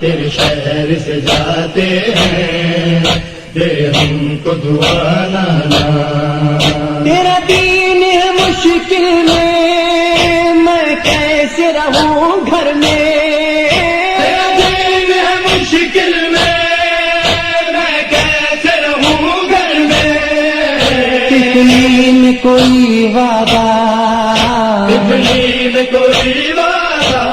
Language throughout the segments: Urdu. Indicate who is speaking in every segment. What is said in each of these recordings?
Speaker 1: تیرے شہر سے جاتے ہیں، دے ہم کو دعا لانا۔
Speaker 2: تیرا دین ہے مشکل میں کیسے رہوں گھر میں،
Speaker 1: تیرا دین ہے مشکل میں کیسے رہوں گھر میں۔
Speaker 2: اتنی میں کوئی وعدہ،
Speaker 1: اتنی میں کوئی وعدہ،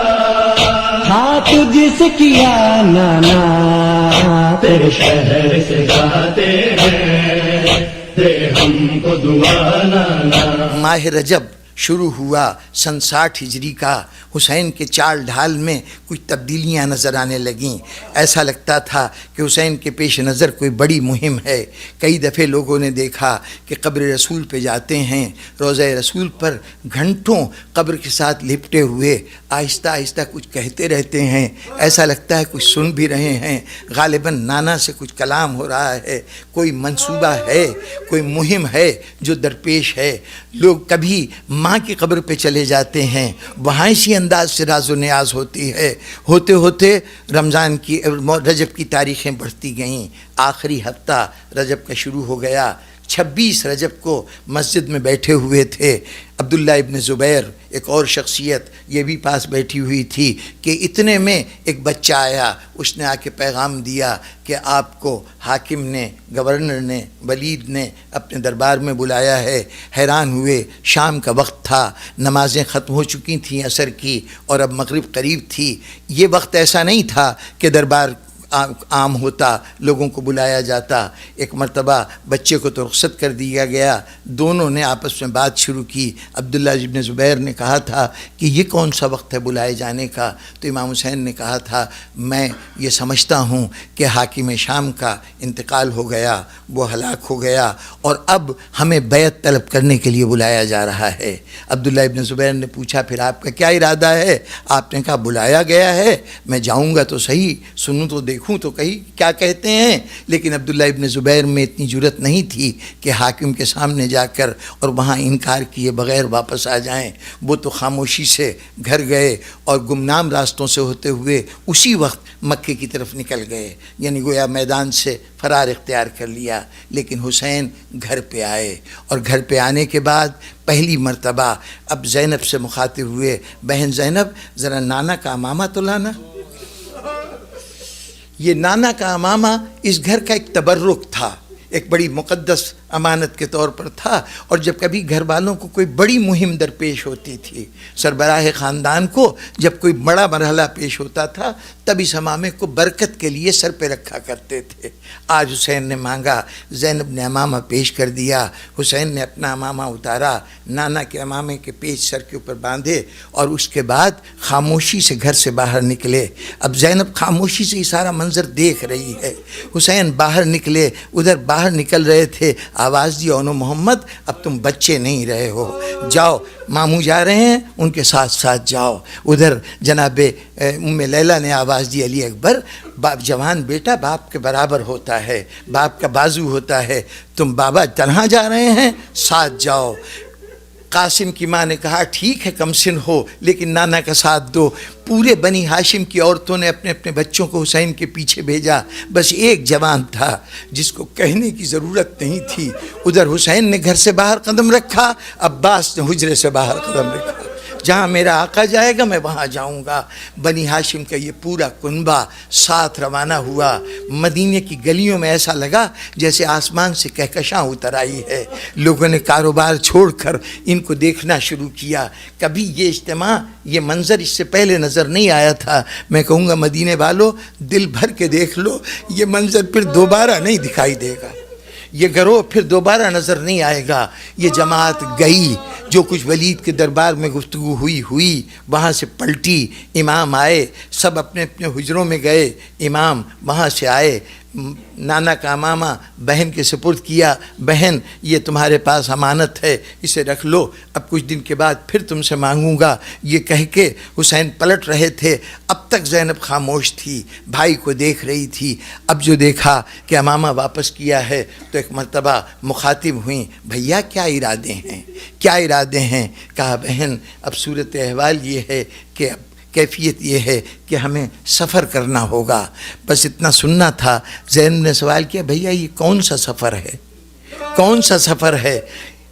Speaker 2: ہاں تجھ سے کیا نانا،
Speaker 1: تیرے شہر سے جاتے ہیں، دے ہم کو دعا لانا۔
Speaker 3: ماہ رجب شروع ہوا سن 60 ہجری کا۔ حسین کے چال ڈھال میں کچھ تبدیلیاں نظر آنے لگیں۔ ایسا لگتا تھا کہ حسین کے پیش نظر کوئی بڑی مہم ہے۔ کئی دفعے لوگوں نے دیکھا کہ قبر رسول پہ جاتے ہیں، روضہ رسول پر گھنٹوں قبر کے ساتھ لپٹے ہوئے آہستہ آہستہ کچھ کہتے رہتے ہیں۔ ایسا لگتا ہے کچھ سن بھی رہے ہیں، غالباً نانا سے کچھ کلام ہو رہا ہے، کوئی منصوبہ ہے، کوئی مہم ہے جو درپیش ہے۔ لوگ کبھی ماں کی قبر پہ چلے جاتے ہیں، وہاں اسی انداز سے راز و نیاز ہوتی ہے۔ ہوتے ہوتے رمضان کی رجب کی تاریخیں بڑھتی گئیں۔ آخری ہفتہ رجب کا شروع ہو گیا۔ 26 رجب کو مسجد میں بیٹھے ہوئے تھے عبداللہ ابن زبیر، ایک اور شخصیت یہ بھی پاس بیٹھی ہوئی تھی کہ اتنے میں ایک بچہ آیا۔ اس نے آ کے پیغام دیا کہ آپ کو حاکم نے، گورنر نے، ولید نے اپنے دربار میں بلایا ہے۔ حیران ہوئے، شام کا وقت تھا، نمازیں ختم ہو چکی تھیں عصر کی اور اب مغرب قریب تھی۔ یہ وقت ایسا نہیں تھا کہ دربار عام ہوتا، لوگوں کو بلایا جاتا۔ ایک مرتبہ بچے کو تو رخصت کر دیا گیا، دونوں نے آپس میں بات شروع کی۔ عبداللہ ابن زبیر نے کہا تھا کہ یہ کون سا وقت ہے بلائے جانے کا؟ تو امام حسین نے کہا تھا میں یہ سمجھتا ہوں کہ حاکم شام کا انتقال ہو گیا، وہ ہلاک ہو گیا اور اب ہمیں بیعت طلب کرنے کے لیے بلایا جا رہا ہے۔ عبداللہ ابن زبیر نے پوچھا پھر آپ کا کیا ارادہ ہے؟ آپ نے کہا بلایا گیا ہے، میں جاؤں گا تو صحیح، سنوں تو دیکھوں تو کہیں کیا کہتے ہیں۔ لیکن عبداللہ ابن زبیر میں اتنی جرت نہیں تھی کہ حاکم کے سامنے جا کر اور وہاں انکار کیے بغیر واپس آ جائیں۔ وہ تو خاموشی سے گھر گئے اور گمنام راستوں سے ہوتے ہوئے اسی وقت مکے کی طرف نکل گئے، یعنی گویا میدان سے فرار اختیار کر لیا۔ لیکن حسین گھر پہ آئے اور گھر پہ آنے کے بعد پہلی مرتبہ اب زینب سے مخاطب ہوئے، بہن زینب ذرا نانا کا امامہ تو لانا۔ یہ نانا کا امامہ اس گھر کا ایک تبرک تھا، ایک بڑی مقدس امانت کے طور پر تھا، اور جب کبھی گھر والوں کو کوئی بڑی مہم درپیش ہوتی تھی، سربراہ خاندان کو جب کوئی بڑا مرحلہ پیش ہوتا تھا تب اس امامے کو برکت کے لیے سر پہ رکھا کرتے تھے۔ آج حسین نے مانگا، زینب نے امامہ پیش کر دیا، حسین نے اپنا امامہ اتارا، نانا کے امامے کے پیچ سر کے اوپر باندھے اور اس کے بعد خاموشی سے گھر سے باہر نکلے۔ اب زینب خاموشی سے یہ سارا منظر دیکھ رہی ہے۔ حسین باہر نکلے، ادھر باہر نکل رہے تھے، آواز دی اونو محمد اب تم بچے نہیں رہے ہو، جاؤ ماموں جا رہے ہیں ان کے ساتھ ساتھ جاؤ۔ ادھر جناب ام لیلہ نے آواز دی علی اکبر، باپ جوان بیٹا باپ کے برابر ہوتا ہے، باپ کا بازو ہوتا ہے، تم بابا تنہا جا رہے ہیں ساتھ جاؤ۔ قاسم کی ماں نے کہا ٹھیک ہے کم سن ہو لیکن نانا کا ساتھ دو۔ پورے بنی ہاشم کی عورتوں نے اپنے اپنے بچوں کو حسین کے پیچھے بھیجا، بس ایک جوان تھا جس کو کہنے کی ضرورت نہیں تھی۔ ادھر حسین نے گھر سے باہر قدم رکھا، عباس نے حجرے سے باہر قدم رکھا، جہاں میرا آقا جائے گا میں وہاں جاؤں گا۔ بنی ہاشم کا یہ پورا کنبہ ساتھ روانہ ہوا۔ مدینے کی گلیوں میں ایسا لگا جیسے آسمان سے کہکشاں اتر آئی ہے۔ لوگوں نے کاروبار چھوڑ کر ان کو دیکھنا شروع کیا۔ کبھی یہ اجتماع، یہ منظر اس سے پہلے نظر نہیں آیا تھا۔ میں کہوں گا مدینے والوں دل بھر کے دیکھ لو، یہ منظر پھر دوبارہ نہیں دکھائی دے گا، یہ گروہ پھر دوبارہ نظر نہیں آئے گا۔ یہ جماعت گئی، جو کچھ ولید کے دربار میں گفتگو ہوئی وہاں سے پلٹی، امام آئے، سب اپنے اپنے حجروں میں گئے، امام وہاں سے آئے، نانا کا امامہ بہن کے سپرد کیا، بہن یہ تمہارے پاس امانت ہے اسے رکھ لو، اب کچھ دن کے بعد پھر تم سے مانگوں گا۔ یہ کہہ کے حسین پلٹ رہے تھے، اب تک زینب خاموش تھی، بھائی کو دیکھ رہی تھی۔ اب جو دیکھا کہ امامہ واپس کیا ہے تو ایک مرتبہ مخاطب ہوئیں، بھیا کیا ارادے ہیں، کیا ارادے ہیں؟ کہا بہن اب صورت احوال یہ ہے کہ کیفیت یہ ہے کہ ہمیں سفر کرنا ہوگا. بس اتنا سننا تھا. زینب نے سوال کیا بھیا یہ کون سا سفر ہے, کون سا سفر ہے؟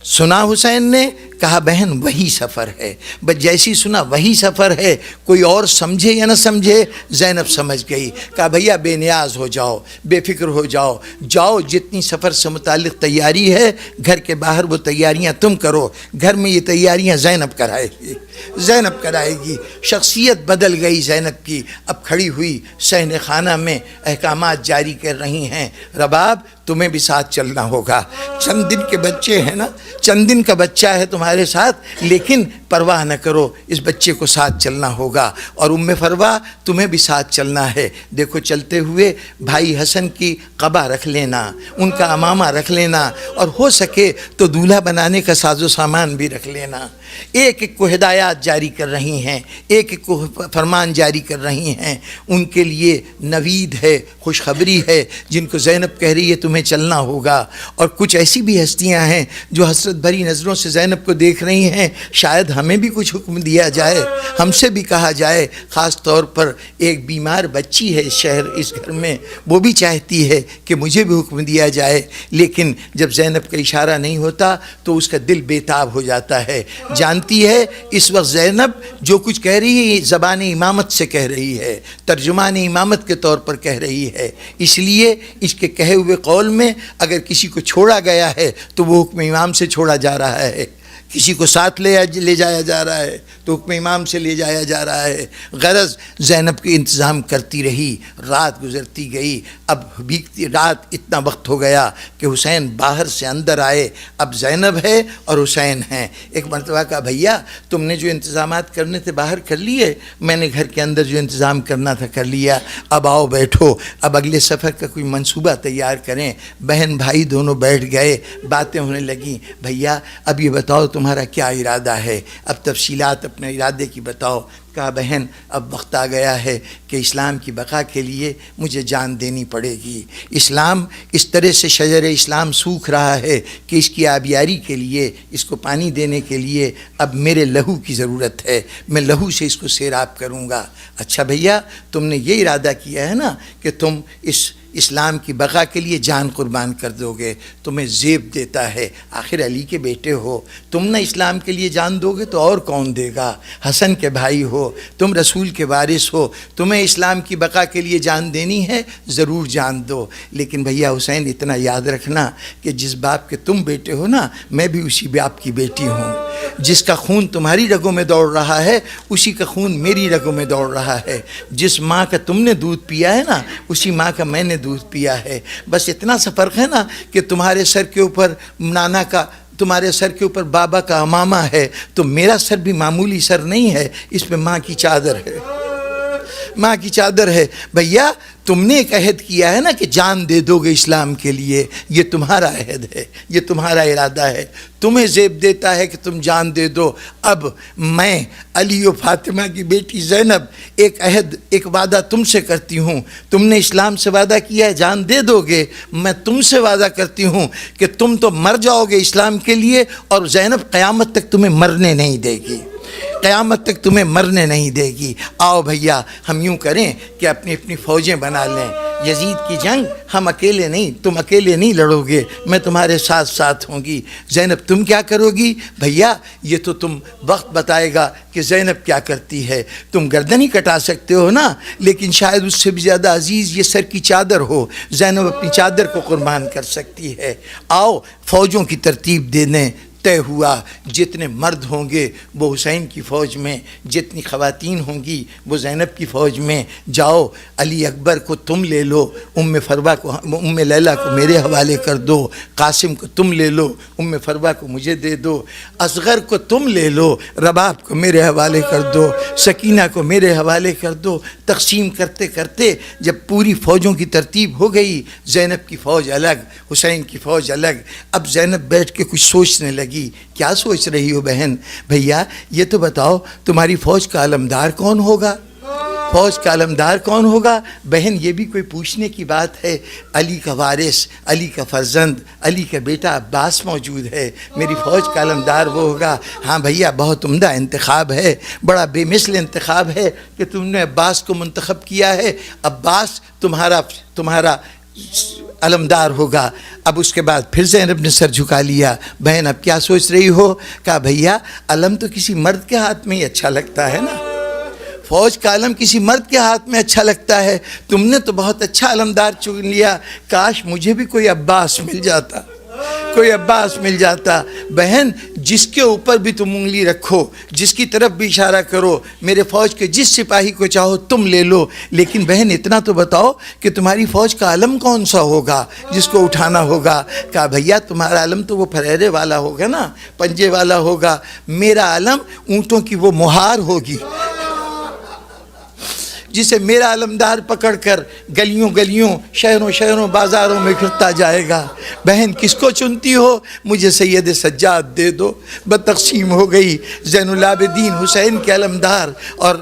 Speaker 3: سنا حسین نے, کہا بہن وہی سفر ہے. بس جیسی سنا وہی سفر ہے, کوئی اور سمجھے یا نہ سمجھے زینب سمجھ گئی. کہا بھیا بے نیاز ہو جاؤ, بے فکر ہو جاؤ, جاؤ جتنی سفر سے متعلق تیاری ہے گھر کے باہر وہ تیاریاں تم کرو, گھر میں یہ تیاریاں زینب کرائے گی, زینب کرائے گی. شخصیت بدل گئی زینب کی. اب کھڑی ہوئی صحن خانہ میں احکامات جاری کر رہی ہیں. رباب تمہیں بھی ساتھ چلنا ہوگا, چند دن کے بچے ہیں نا, چند دن کا بچہ ہے تمہارے ساتھ, لیکن پرواہ نہ کرو, اس بچے کو ساتھ چلنا ہوگا. اور ام فروا تمہیں بھی ساتھ چلنا ہے. دیکھو چلتے ہوئے بھائی حسن کی قبا رکھ لینا, ان کا امامہ رکھ لینا, اور ہو سکے تو دولہا بنانے کا ساز و سامان بھی رکھ لینا. ایک ایک کو ہدایات جاری کر رہی ہیں, ایک ایک کو فرمان جاری کر رہی ہیں. ان کے لیے نوید ہے, خوشخبری ہے, جن کو زینب کہہ رہی ہے تمہیں چلنا ہوگا. اور کچھ ایسی بھی ہستیاں ہیں جو حسرت بھری نظروں سے زینب کو دیکھ رہی ہیں, شاید ہمیں بھی کچھ حکم دیا جائے, ہم سے بھی کہا جائے. خاص طور پر ایک بیمار بچی ہے اس شہر, اس گھر میں, وہ بھی چاہتی ہے کہ مجھے بھی حکم دیا جائے. لیکن جب زینب کا اشارہ نہیں ہوتا تو اس کا دل بےتاب ہو جاتا ہے. جانتی ہے اس وقت زینب جو کچھ کہہ رہی ہے زبان امامت سے کہہ رہی ہے, ترجمان امامت کے طور پر کہہ رہی ہے. اس لیے اس کے کہے ہوئے قول میں اگر کسی کو چھوڑا گیا ہے تو وہ حکم امام سے چھوڑا جا رہا ہے, کسی کو ساتھ لے جایا جا رہا ہے تو حکم امام سے لے جایا جا رہا ہے. غرض زینب کے انتظام کرتی رہی, رات گزرتی گئی. اب بھیگتی رات اتنا وقت ہو گیا کہ حسین باہر سے اندر آئے. اب زینب ہے اور حسین ہیں. ایک مرتبہ کہا بھیا تم نے جو انتظامات کرنے تھے باہر کر لیے, میں نے گھر کے اندر جو انتظام کرنا تھا کر لیا, اب آؤ بیٹھو, اب اگلے سفر کا کوئی منصوبہ تیار کریں. بہن بھائی دونوں بیٹھ گئے, باتیں ہونے لگیں. بھیا اب یہ بتاؤ تمہارا کیا ارادہ ہے, اب تفصیلات اپنے ارادے کی بتاؤ. کہا بہن اب وقت آ گیا ہے کہ اسلام کی بقا کے لیے مجھے جان دینی پڑے گی. اسلام اس طرح سے شجر اسلام سوکھ رہا ہے کہ اس کی آبیاری کے لیے, اس کو پانی دینے کے لیے اب میرے لہو کی ضرورت ہے, میں لہو سے اس کو سیراب کروں گا. اچھا بھیا تم نے یہ ارادہ کیا ہے نا کہ تم اس اسلام کی بقا کے لیے جان قربان کر دو گے, تمہیں زیب دیتا ہے, آخر علی کے بیٹے ہو, تم نہ اسلام کے لیے جان دو گے تو اور کون دے گا. حسن کے بھائی ہو, تم رسول کے وارث ہو, تمہیں اسلام کی بقا کے لیے جان دینی ہے, ضرور جان دو. لیکن بھیا حسین اتنا یاد رکھنا کہ جس باپ کے تم بیٹے ہو نا, میں بھی اسی باپ کی بیٹی ہوں. جس کا خون تمہاری رگوں میں دوڑ رہا ہے اسی کا خون میری رگوں میں دوڑ رہا ہے. جس ماں کا تم نے دودھ پیا ہے نا اسی ماں کا میں نے دودھ پیا ہے. بس اتنا سا فرق ہے نا کہ تمہارے سر کے اوپر نانا کا, تمہارے سر کے اوپر بابا کا امامہ ہے, تو میرا سر بھی معمولی سر نہیں ہے, اس میں ماں کی چادر ہے, ماں کی چادر ہے. بھیا تم نے ایک عہد کیا ہے نا کہ جان دے دو گے اسلام کے لیے, یہ تمہارا عہد ہے, یہ تمہارا ارادہ ہے, تمہیں زیب دیتا ہے کہ تم جان دے دو. اب میں علی و فاطمہ کی بیٹی زینب ایک عہد, ایک وعدہ تم سے کرتی ہوں. تم نے اسلام سے وعدہ کیا ہے جان دے دو گے, میں تم سے وعدہ کرتی ہوں کہ تم تو مر جاؤ گے اسلام کے لیے, اور زینب قیامت تک تمہیں مرنے نہیں دے گی, قیامت تک تمہیں مرنے نہیں دے گی. آؤ بھیا ہم یوں کریں کہ اپنی اپنی فوجیں بنا لیں. یزید کی جنگ ہم اکیلے نہیں, تم اکیلے نہیں لڑو گے, میں تمہارے ساتھ ساتھ ہوں گی. زینب تم کیا کرو گی؟ بھیا یہ تو تم وقت بتائے گا کہ زینب کیا کرتی ہے. تم گردن ہی کٹا سکتے ہو نا, لیکن شاید اس سے بھی زیادہ عزیز یہ سر کی چادر ہو. زینب اپنی چادر کو قربان کر سکتی ہے. آؤ فوجوں کی ترتیب دے دیں. طے ہوا جتنے مرد ہوں گے وہ حسین کی فوج میں, جتنی خواتین ہوں گی وہ زینب کی فوج میں. جاؤ علی اکبر کو تم لے لو, ام فروا کو, ام لیلہ کو میرے حوالے کر دو, قاسم کو تم لے لو, ام فروا کو مجھے دے دو, اصغر کو تم لے لو, رباب کو میرے حوالے کر دو, سکینہ کو میرے حوالے کر دو. تقسیم کرتے کرتے جب پوری فوجوں کی ترتیب ہو گئی, زینب کی فوج الگ, حسین کی فوج الگ. اب زینب بیٹھ کے کچھ سوچنے لگی. کیا سوچ رہی ہو بہن؟ بھیا یہ تو بتاؤ تمہاری فوج کا علمدار کون ہوگا؟ فوج کا علمدار کون ہوگا؟ بہن یہ بھی کوئی پوچھنے کی بات ہے؟ علی کا وارث، علی کا فرزند، علی کا بیٹا عباس موجود ہے، میری فوج کا علمدار وہ ہوگا۔ ہاں بھیا، بہت عمدہ انتخاب ہے، بڑا بے مثل انتخاب ہے کہ تم نے عباس کو منتخب کیا ہے، عباس تمہارا علمدار ہوگا۔ اب اس کے بعد پھر زینب نے سر جھکا لیا۔ بہن اب کیا سوچ رہی ہو؟ کہا بھیا علم تو کسی مرد کے ہاتھ میں ہی اچھا لگتا ہے نا، فوج کا علم کسی مرد کے ہاتھ میں اچھا لگتا ہے، تم نے تو بہت اچھا علمدار چن لیا، کاش مجھے بھی کوئی عباس مل جاتا، کوئی عباس مل جاتا۔ بہن جس کے اوپر بھی تم انگلی رکھو، جس کی طرف بھی اشارہ کرو، میرے فوج کے جس سپاہی کو چاہو تم لے لو، لیکن بہن اتنا تو بتاؤ کہ تمہاری فوج کا علم کون سا ہوگا جس کو اٹھانا ہوگا؟ کہا بھیا تمہارا علم تو وہ پھریرے والا ہوگا نا، پنجے والا ہوگا، میرا علم اونٹوں کی وہ مہار ہوگی جسے میرا علمدار پکڑ کر گلیوں گلیوں، شہروں شہروں، بازاروں میں پھرتا جائے گا۔ بہن کس کو چنتی ہو؟ مجھے سید سجاد دے دو۔ بتقسیم ہو گئی، زین العابدین حسین کے علمدار اور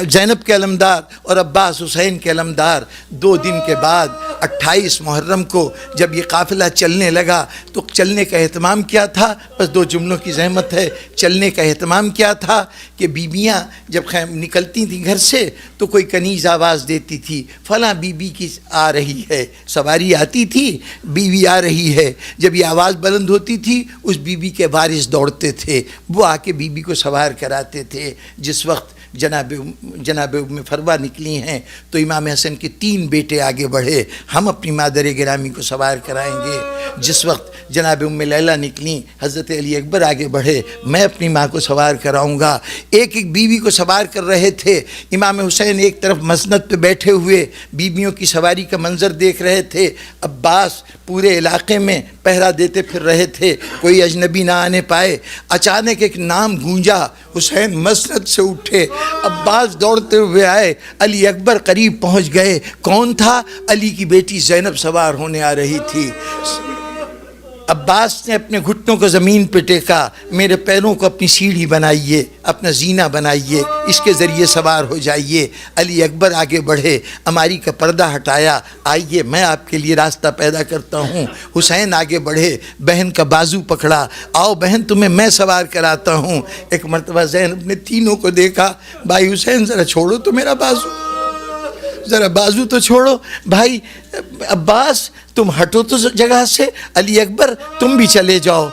Speaker 3: زینب کے علمدار اور عباس حسین کے علمدار۔ 2 دن کے بعد 28 محرم کو جب یہ قافلہ چلنے لگا تو چلنے کا اہتمام کیا تھا؟ بس 2 جملوں کی زحمت ہے۔ چلنے کا اہتمام کیا تھا کہ بیویاں جب نکلتی تھیں گھر سے تو کوئی کنیز آواز دیتی تھی، فلاں بی بی کی آ رہی ہے، سواری آتی تھی، بیوی آ رہی ہے۔ جب یہ آواز بلند ہوتی تھی اس بی بی کے وارث دوڑتے تھے، وہ آ کے بی بی کو سوار کراتے تھے۔ جس وقت جناب ام فروہ نکلی ہیں تو امام حسن کے 3 بیٹے آگے بڑھے، ہم اپنی مادر گرامی کو سوار کرائیں گے۔ جس وقت جناب ام لیلہ نکلیں، حضرت علی اکبر آگے بڑھے، میں اپنی ماں کو سوار کراؤں گا۔ ایک ایک بیوی کو سوار کر رہے تھے۔ امام حسین ایک طرف مسند پہ بیٹھے ہوئے بیویوں کی سواری کا منظر دیکھ رہے تھے، عباس پورے علاقے میں پہرا دیتے پھر رہے تھے، کوئی اجنبی نہ آنے پائے۔ اچانک ایک نام گونجا، حسین مسند سے اٹھے، عباس دوڑتے ہوئے آئے، علی اکبر قریب پہنچ گئے۔ کون تھا؟ علی کی بیٹی زینب سوار ہونے آ رہی تھی۔ عباس نے اپنے گھٹنوں کو زمین پہ ٹیکا، میرے پیروں کو اپنی سیڑھی بنائیے، اپنا زینہ بنائیے، اس کے ذریعے سوار ہو جائیے۔ علی اکبر آگے بڑھے، اماری کا پردہ ہٹایا، آئیے میں آپ کے لیے راستہ پیدا کرتا ہوں۔ حسین آگے بڑھے، بہن کا بازو پکڑا، آؤ بہن تمہیں میں سوار کراتا ہوں۔ ایک مرتبہ زینب نے تینوں کو دیکھا، بھائی حسین ذرا چھوڑو تو میرا بازو، ذرا بازو تو چھوڑو، بھائی عباس تم ہٹو تو جگہ سے، علی اکبر تم بھی چلے جاؤ۔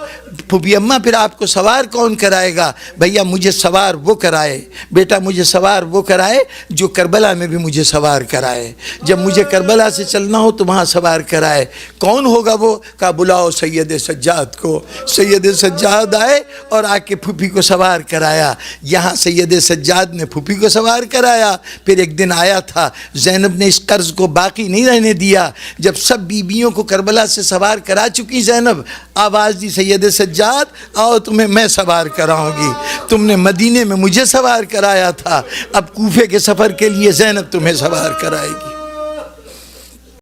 Speaker 3: پھوپھی اماں پھر آپ کو سوار کون کرائے گا؟ بھیا مجھے سوار وہ کرائے، بیٹا مجھے سوار وہ کرائے جو کربلا میں بھی مجھے سوار کرائے، جب مجھے کربلا سے چلنا ہو تو وہاں سوار کرائے۔ کون ہوگا وہ؟ کہا بلاؤ سید سجاد کو۔ سید سجاد آئے اور آ کے پھوپھی کو سوار کرایا۔ یہاں سید سجاد نے پھوپھی کو سوار کرایا۔ پھر ایک دن آیا تھا، زینب نے اس قرض کو باقی نہیں رہنے دیا، جب سب بیویوں کو کربلا سے سوار کرا چکی زینب، آواز دی سید سجاد آؤ تمہیں میں سوار کراؤں گی، تم نے مدینے میں مجھے سوار کرایا تھا، اب کوفے کے سفر کے لیے زینب تمہیں سوار کرائے گی۔